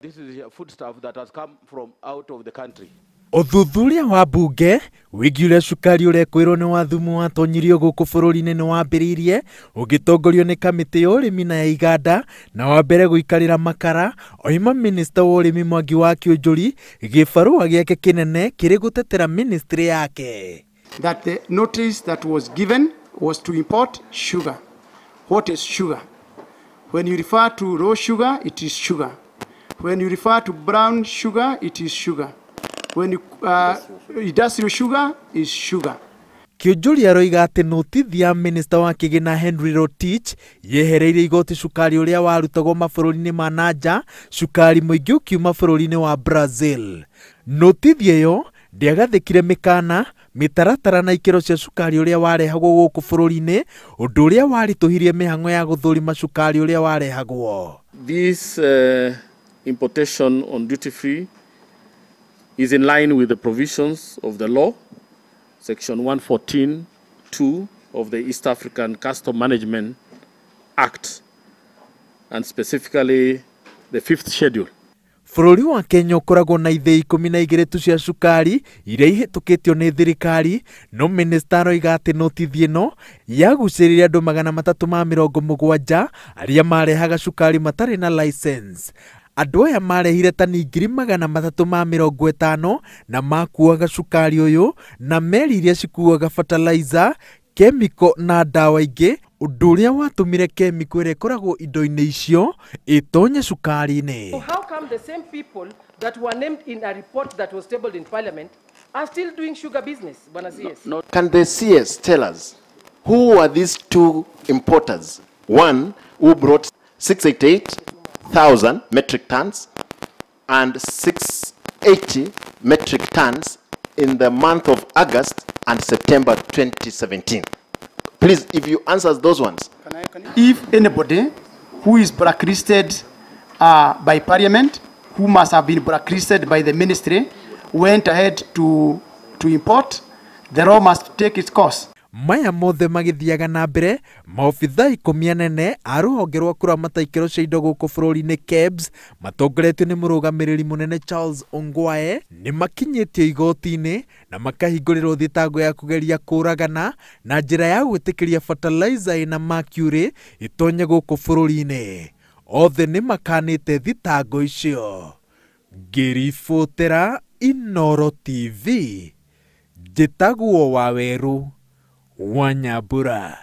This is food stuff that has come from out of the country. Uthuthuria wa bunge wigiure cukari uria kwirwo ni wa thumu watonyirio guku bururi-ini ni wambiriirie ugitongorio ni kamiti ya urimi na ya iganda na wa mbere guikarira makara oima minister wa urimi Mwangi Kiunjuri gibarua giake kinene kiri gutetera ministry yake. That the notice that was given was to import sugar. What is sugar? When you refer to raw sugar, it is sugar. When you refer to brown sugar, it is sugar. When you, industrial sugar is sugar. Kiunjuri aroiga ati notithi ya minister wa kigina Henry Rotich yehereire igoti cukari uria warutagwo mabururi-ini ma nanja, cukari muingi ukiuma bururi-ini wa Brazil. Notithi iyo ndiagathikire mikana mitaratara na ikiro cia cukari uria warehagwo guku bururi-ini undu uria warituhirie mihango ya guthurima cukari uria warehagwo. This importation on duty free is in line with the provisions of the law, Section 114(2) of the East African Custom Management Act, and specifically the 5th schedule. Bururi wa Kenya ukoragwo na ithei 12 tu cia cukari iria ihitukitio ni thirikari, no minister aroiga ati notithi ino yaguciririe andu 370 aria marehaga cukari matari na license. Andu aya marehire tani 350 na makuaga cukari uyu na meri iria cikuaga fertilizer, chemical na dawa ingi, undu uria watumire chemical iria ikoragwo indo-ini icio itonye cukari-ini. So how come the same people that were named in a report that was tabled in Parliament are still doing sugar business, Bwana CS? No. Can the CS tell us who are these two importers? One who brought 688,000 metric tons and 680 metric tons in the month of August and September 2017. Please, if you answer those ones. If anybody who is blacklisted by Parliament, who must have been blacklisted by the ministry, went ahead to import, the law must take its course. Maya mothe magithiaga na mbere, maobitha 10 anene a ruhonge rwa kuramata ikiro cia indo guku bururi-ini KEBS matongoretio ni murugamiriri munene Charles Ongwae ni makinyitio igoti-ini na makahingurirwo thitango ya kugeria kuragana na njira ya gwitikiria fertilizer ina mercury itonye guku bururi-ini. Othe ni makanite thitango icio. Ngiribotera Inooro TV, njitagwo Waweru Wanyabura.